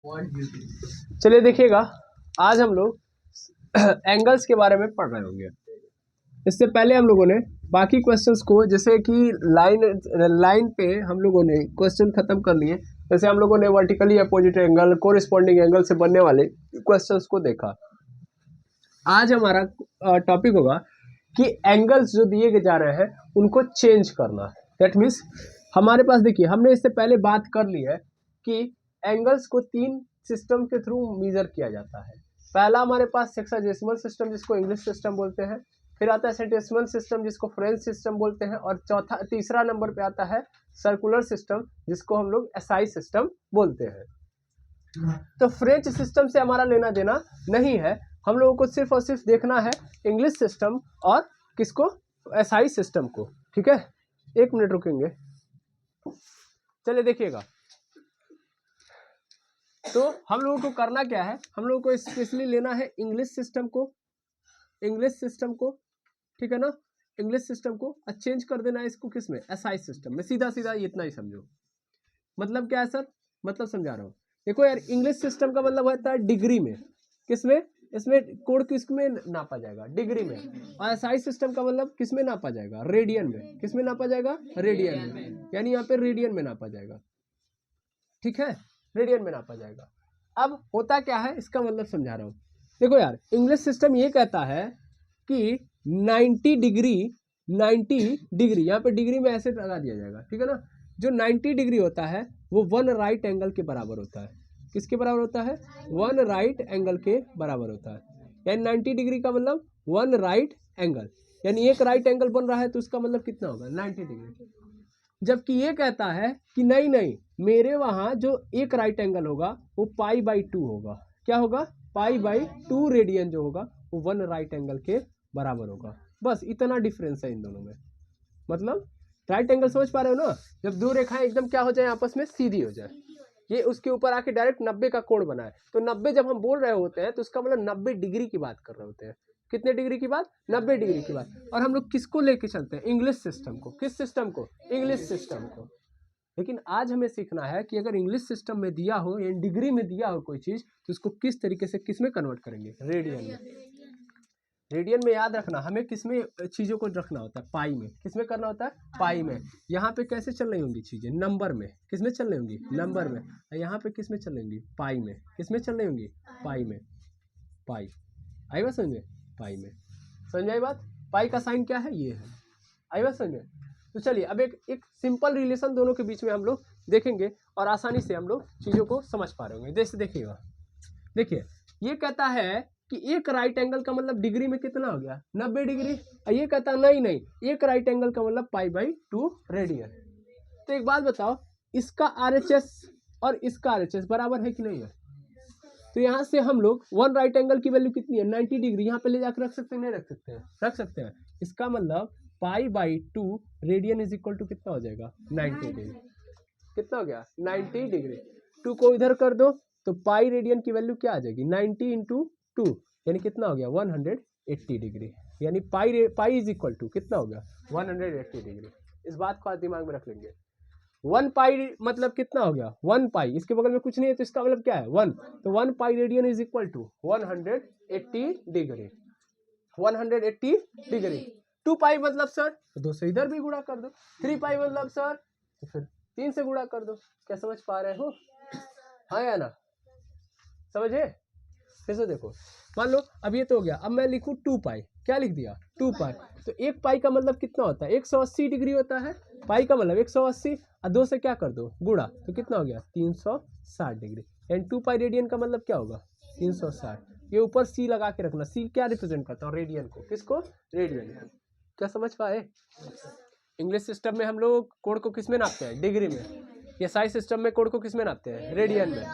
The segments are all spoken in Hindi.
चलिए देखिएगा, आज हम लोग एंगल्स के बारे में पढ़ रहे होंगे। इससे पहले हम लोगों ने बाकी क्वेश्चंस को, जैसे कि लाइन पे हम लोगों ने क्वेश्चन खत्म कर लिए। जैसे हम लोगों ने vertically opposite angle, corresponding angle से बनने वाले क्वेश्चंस को देखा। आज हमारा टॉपिक होगा कि एंगल्स जो दिए जा रहे हैं उनको चेंज करना। दैट मीन्स हमारे पास, देखिए, हमने इससे पहले बात कर ली है कि एंगल्स को 3 सिस्टम के थ्रू मेजर किया जाता है। पहला हमारे पास सेक्साडेसिमल सिस्टम, जिसको इंग्लिश सिस्टम बोलते हैं। फिर आता है सेंटेसिमल सिस्टम, जिसको फ्रेंच सिस्टम बोलते हैं। और तीसरा नंबर पे आता है सर्कुलर सिस्टम, जिसको हम लोग एसआई सिस्टम बोलते हैं। तो फ्रेंच सिस्टम से हमारा लेना देना नहीं है, हम लोगों को सिर्फ और सिर्फ देखना है इंग्लिश सिस्टम और किसको, एसआई सिस्टम को। ठीक है, 1 मिनट रुकेंगे। चलिए देखिएगा, तो हम लोगों को करना क्या है, हम लोगों को स्पेशली लेना है इंग्लिश सिस्टम को, ठीक है ना, इंग्लिश सिस्टम को चेंज कर देना है इसको किसमें, एसआई सिस्टम में। सीधा सीधा इतना ही समझो। मतलब क्या है सर, मतलब समझा रहा हूँ। देखो यार, इंग्लिश सिस्टम का मतलब होता है डिग्री में, किसमें, इसमें कोण किसमें नापा जाएगा, डिग्री में। और एसआई सिस्टम का मतलब किसमें नापा जाएगा, रेडियन में। किसमें नापा जाएगा, रेडियन में। यानी यहाँ पे रेडियन में नापा जाएगा। ठीक है, रेडियन में नापा जाएगा। अब होता क्या है, इसका मतलब समझा रहा हूँ। देखो यार, इंग्लिश सिस्टम ये कहता है कि 90 डिग्री, यहाँ पे डिग्री में ऐसे लगा दिया जाएगा। ठीक है ना, जो 90 डिग्री होता है वो 1 राइट एंगल के बराबर होता है। किसके बराबर होता है, 1 राइट एंगल के बराबर होता है। यानी 90 डिग्री का मतलब 1 राइट एंगल, यानी एक राइट एंगल बन रहा है तो उसका मतलब कितना होगा, 90 डिग्री। जबकि ये कहता है कि नहीं नहीं, मेरे वहां जो एक राइट एंगल होगा वो π/2 होगा। क्या होगा, π/2 रेडियन जो होगा वो 1 राइट एंगल के बराबर होगा। बस इतना डिफरेंस है इन दोनों में। मतलब राइट एंगल समझ पा रहे हो ना, जब दो रेखाएं एकदम क्या हो जाए, आपस में सीधी हो जाए, ये उसके ऊपर आके डायरेक्ट 90 का कोण बनाए। तो 90 जब हम बोल रहे होते हैं तो उसका मतलब 90 डिग्री की बात कर रहे होते हैं। कितने डिग्री की बात, 90 डिग्री की बात। और हम लोग किसको लेके चलते हैं, इंग्लिश सिस्टम को। किस सिस्टम को, इंग्लिश सिस्टम को। लेकिन आज हमें सीखना है कि अगर इंग्लिश सिस्टम में दिया हो या डिग्री में दिया हो कोई चीज, तो उसको किस तरीके से किस में कन्वर्ट करेंगे, रेडियन में। रेडियन में याद रखना, हमें किसमें चीजों को रखना होता है, पाई में। किसमें करना होता है, पाई में। यहाँ पे कैसे चल रही होंगी चीजें, नंबर में। किसमें चल रही होंगी, नंबर में। यहाँ पे किसमें चल रही होंगी, पाई में। किसमें चल रही होंगी, पाई में। पाई आई बात समझ में, पाई में। समझ आई बात, पाई का साइन क्या है, ये है। आई बात समझ में। तो चलिए अब एक सिंपल रिलेशन दोनों के बीच में हम लोग देखेंगे और आसानी से हम लोग चीजों को समझ पा रहे होंगे। जैसे देखिएगा, देखिए ये कहता है कि एक राइट एंगल का मतलब डिग्री में कितना हो गया, 90 डिग्री। और ये कहता नहीं नहीं, एक राइट एंगल का मतलब π/2 रेडियन। तो एक बात बताओ, इसका RHS और इसका RHS बराबर है कि नहीं है। तो यहाँ से हम लोग 1 राइट एंगल की वैल्यू कितनी है, 90 डिग्री। यहाँ पे ले जाकर रख सकते हैं, नहीं रख सकते हैं, रख सकते हैं। इसका मतलब π/2 रेडियन इज इक्वल टू कितना हो जाएगा, 90 डिग्री। कितना हो गया, 90 डिग्री। 2 को इधर कर दो तो पाई रेडियन की वैल्यू क्या आ जाएगी, 90 इंटू 2, यानी कितना हो गया, 180 डिग्री। यानी पाई इज इक्वल टू कितना हो गया, 180 डिग्री। इस बात को आज दिमाग में रख लेंगे। 1 पाई मतलब कितना हो गया, 1 पाई, इसके बगल में कुछ नहीं है तो इसका मतलब क्या है, 1। तो 1 pi radian is equal to 180 degree. 180 degree. 2 pi मतलब सर 2 से इधर भी गुणा कर दो। 3 पाई मतलब सर तो फिर 3 से गुणा कर दो। क्या समझ पा रहे हो, हाँ या ना, समझे। फिर से देखो, मान लो अब ये तो हो गया। अब मैं लिखूं 2 पाई, क्या लिख दिया, 2 पाई। तो 1 पाई का मतलब कितना होता है, 180 डिग्री होता है। पाई का मतलब 180 और 2 से क्या कर दो, गुणा, तो कितना हो गया, 360 डिग्री। एंड 2 पाई रेडियन का मतलब क्या होगा, 360। ये ऊपर सी लगा के रखना। सी क्या रिप्रेजेंट करता है, रेडियन को। किसको, रेडियन को। क्या समझ पाए। इंग्लिश सिस्टम में हम लोग कोण को किस में नापते हैं, डिग्री में। एसआई सिस्टम में कोण को किस में नापते हैं, रेडियन में।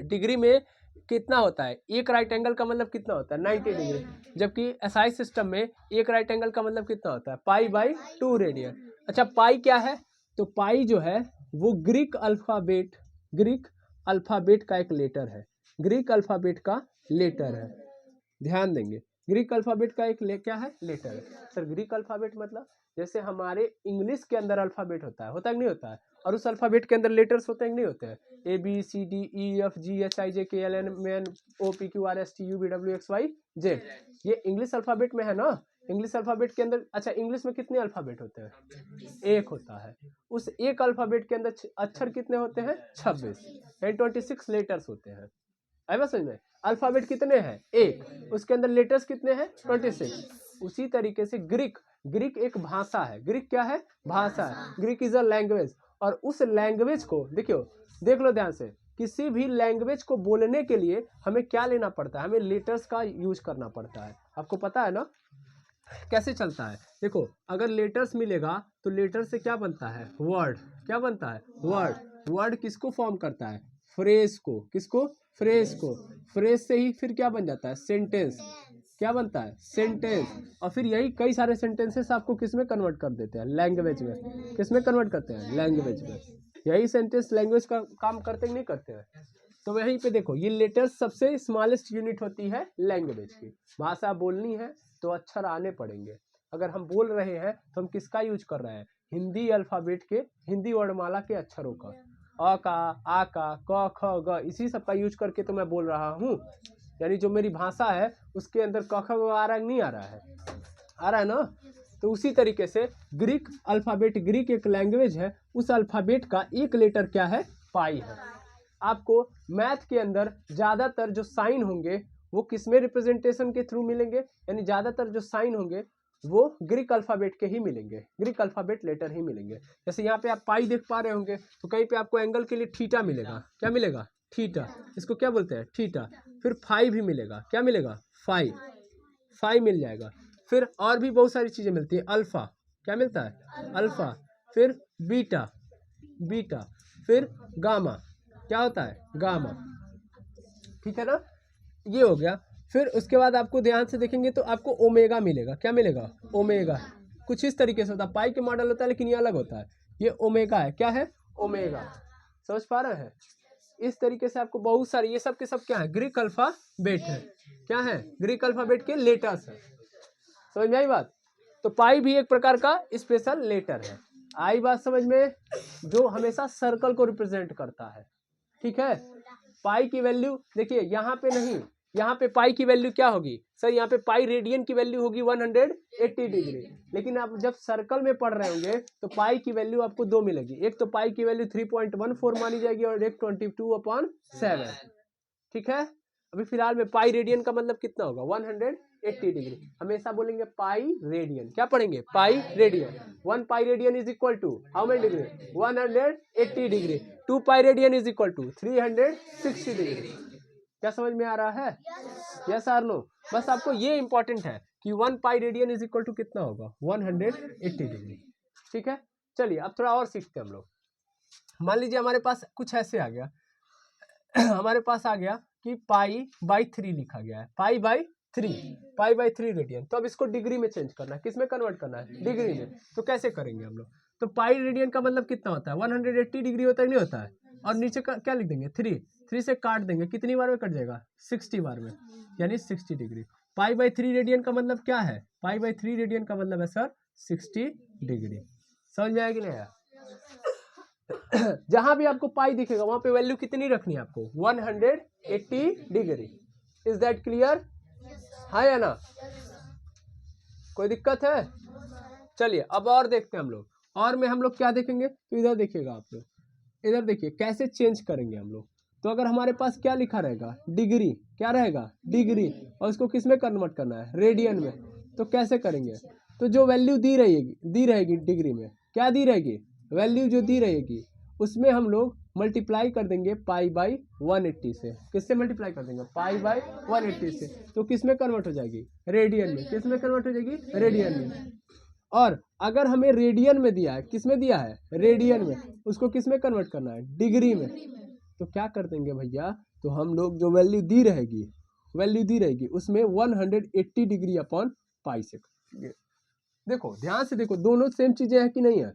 डिग्री में कितना होता है, एक राइट एंगल का मतलब कितना होता है, 90 डिग्री। जबकि एसआई सिस्टम में एक राइट एंगल का मतलब कितना होता है, π/2 रेडियन। अच्छा, पाई क्या है, तो पाई जो है वो ग्रीक अल्फाबेट का एक लेटर है। ग्रीक अल्फाबेट का लेटर है, ध्यान देंगे। ग्रीक अल्फाबेट का एक क्या है, लेटर है। सर ग्रीक अल्फाबेट मतलब जैसे हमारे इंग्लिश के अंदर अल्फाबेट होता है कि नहीं होता है, और उस अल्फ़ाबेट के अंदर लेटर्स होते हैं कि नहीं होते हैं, A B C D E F G H I J K L M N O P Q R S T U V W X Y Z, ये इंग्लिश अल्फ़ाबेट में है ना। इंग्लिश अल्फ़ाबेट के अंदर, अच्छा इंग्लिश में कितने अल्फ़ाबेट होते हैं, एक होता है। उस एक अल्फ़ाबेट के अंदर अक्षर कितने होते हैं, 26 यानी 26 लेटर्स होते हैं। है बस समझ में, अल्फ़ाबेट कितने हैं, एक, उसके अंदर लेटर्स कितने हैं, 26। उसी तरीके से ग्रीक, ग्रीक एक भाषा है। ग्रीक क्या है, भाषा है। Greek is a language. और उस लैंग्वेज को देखियो, देख लो ध्यान से, किसी भी लैंग्वेज को बोलने के लिए हमें क्या लेना पड़ता है, हमें लेटर्स का यूज करना पड़ता है। आपको पता है ना कैसे चलता है। देखो अगर लेटर्स मिलेगा तो लेटर से क्या बनता है, वर्ड। क्या बनता है, वर्ड। वर्ड किसको फॉर्म करता है, फ्रेज को। किसको, फ्रेज को। फ्रेज से ही फिर क्या बन जाता है, सेंटेंस। क्या बनता है, सेंटेंस। और फिर यही कई सारे सेंटेंसेस आपको किस में कन्वर्ट कर देते हैं, लैंग्वेज में। किस में कन्वर्ट करते हैं, लैंग्वेज में। यही सेंटेंस लैंग्वेज का काम करते कि नहीं करते हैं। तो वहीं पे देखो, ये लेटर्स सबसे स्मॉलेस्ट यूनिट होती है लैंग्वेज की। भाषा बोलनी है तो अक्षर आने पड़ेंगे। अगर हम बोल रहे हैं तो हम किसका यूज कर रहे हैं, हिंदी अल्फ़ाबेट के, हिंदी वर्णमाला के अक्षरों का, अ का, आ का, क ख ग, इसी सब का यूज करके तो मैं बोल रहा हूँ। यानी जो मेरी भाषा है उसके अंदर क ख ग आ रहा है, नहीं आ रहा है, आ रहा है ना। तो उसी तरीके से ग्रीक अल्फ़ाबेट, ग्रीक एक लैंग्वेज है, उस अल्फ़ाबेट का एक लेटर क्या है, पाई है। आपको मैथ के अंदर ज़्यादातर जो साइन होंगे वो किसमें रिप्रेजेंटेशन के थ्रू मिलेंगे, यानी ज़्यादातर जो साइन होंगे वो ग्रीक अल्फ़ाबेट के ही मिलेंगे, ग्रीक अल्फ़ाबेट लेटर ही मिलेंगे। जैसे यहाँ पे आप पाई देख पा रहे होंगे, तो कहीं पे आपको एंगल के लिए थीटा मिलेगा। क्या मिलेगा, थीटा, इसको क्या बोलते हैं, थीटा। फिर फाई भी मिलेगा, क्या मिलेगा, फाई, फाई मिल जाएगा। फिर और भी बहुत सारी चीज़ें मिलती है, अल्फ़ा, क्या मिलता है, अल्फ़ा। फिर बीटा, बीटा। फिर गामा, क्या होता है, गामा। ठीक है ना, ये हो गया। फिर उसके बाद आपको ध्यान से देखेंगे तो आपको ओमेगा मिलेगा। क्या मिलेगा, ओमेगा। कुछ इस तरीके से होता है, पाई के मॉडल होता है लेकिन ये अलग होता है। ये ओमेगा है, क्या है, ओमेगा। समझ पा रहे हैं। इस तरीके से आपको बहुत सारे, ये सब के सब क्या है, ग्रीक अल्फ़ाबेट है। क्या है, ग्रीक अल्फ़ाबेट के लेटर्स है। समझ में आई बात। तो पाई भी एक प्रकार का स्पेशल लेटर है। आई बात समझ में, जो हमेशा सर्कल को रिप्रेजेंट करता है। ठीक है, पाई की वैल्यू देखिए यहाँ पे नहीं, यहाँ पे पाई की वैल्यू क्या होगी सर, यहाँ पे पाई रेडियन की वैल्यू होगी 180 डिग्री। लेकिन आप जब सर्कल में पढ़ रहे होंगे तो पाई की वैल्यू आपको दो मिलेगी। एक तो पाई की वैल्यू 3.14 मानी जाएगी और एक 22/7। ठीक है, अभी फिलहाल में पाई रेडियन का मतलब कितना होगा, 180 डिग्री। हमेशा बोलेंगे पाई रेडियन। क्या पढ़ेंगे, pi radian. 1 pi radian is equal to how many degree, 180 degree. 2 pi radian is equal to 360 degree. क्या समझ में आ रहा है, यस आर नो। बस आपको ये इंपॉर्टेंट है कि 1 pi radian is equal to कितना होगा, 180 डिग्री। ठीक है, चलिए अब थोड़ा और सीखते हैं हम लोग। मान लीजिए हमारे पास कुछ ऐसे आ गया हमारे पास आ गया कि पाई बाई 3 लिखा गया है, pi by 3, pi by 3 radian. तो अब इसको डिग्री में चेंज करना है, किस में कन्वर्ट करना है, डिग्री में। तो कैसे करेंगे हम लोग, तो पाई रेडियन का मतलब कितना होता है, 180 डिग्री होता है, नहीं होता है। और नीचे का क्या लिख देंगे, 3 से काट देंगे, कितनी बार में कट जाएगा, 60 बार में, यानी 60 डिग्री। पाई बाई 3 रेडियन का मतलब क्या है, पाई बाई 3 रेडियन का मतलब है सर 60 डिग्री। समझ में आया कि नहीं आया। जहां भी आपको पाई दिखेगा वहां पे वैल्यू कितनी रखनी है आपको, 180 डिग्री। इज दैट क्लियर, है या ना, कोई दिक्कत है। चलिए अब और देखते हैं हम लोग। और में हम लोग क्या देखेंगे, तो इधर देखिएगा आप लोग, इधर देखिए कैसे चेंज करेंगे हम लोग। तो अगर हमारे पास क्या लिखा रहेगा, डिग्री, क्या रहेगा, डिग्री, और उसको किस में कन्वर्ट करना है, रेडियन में। तो कैसे करेंगे, तो जो वैल्यू दी रहेगी डिग्री में, क्या दी रहेगी, वैल्यू जो दी रहेगी उसमें हम लोग मल्टीप्लाई कर देंगे पाई बाई 180 से। किससे मल्टीप्लाई कर देंगे, पाई बाई 180 से। तो किस में कन्वर्ट हो जाएगी, रेडियन में। किस में कन्वर्ट हो जाएगी, रेडियन में। और अगर हमें रेडियन में दिया है, किस में दिया है, रेडियन में, उसको किस में कन्वर्ट करना है, डिग्री में। तो क्या कर देंगे भैया, तो हम लोग जो वैल्यू दी रहेगी उसमें 180 डिग्री अपॉन पाई से करेंगे। देखो ध्यान से देखो, दोनों सेम चीजें हैं कि नहीं है।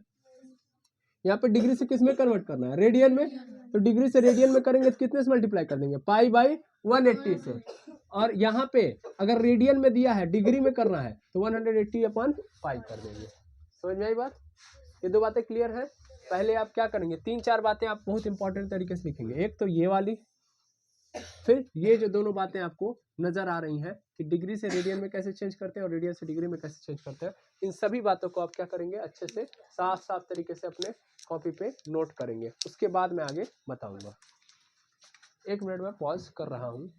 यहाँ पे डिग्री से किस में कन्वर्ट करना है, रेडियन में। तो डिग्री से रेडियन में करेंगे तो कितने से मल्टीप्लाई कर देंगे, पाई बाई 180 से। और यहाँ पे अगर रेडियन में दिया है, डिग्री में करना है, तो 180 अपॉन पाई कर देंगे। समझ में आई बात, ये दो बातें क्लियर है। पहले आप क्या करेंगे, 3-4 बातें आप बहुत इंपॉर्टेंट तरीके से लिखेंगे। एक तो ये वाली, फिर ये जो दोनों बातें आपको नजर आ रही हैं कि डिग्री से रेडियन में कैसे चेंज करते हैं और रेडियन से डिग्री में कैसे चेंज करते हैं, इन सभी बातों को आप क्या करेंगे, अच्छे से साफ साफ तरीके से अपने कॉपी पे नोट करेंगे। उसके बाद मैं आगे बताऊंगा। 1 मिनट में पॉज कर रहा हूँ।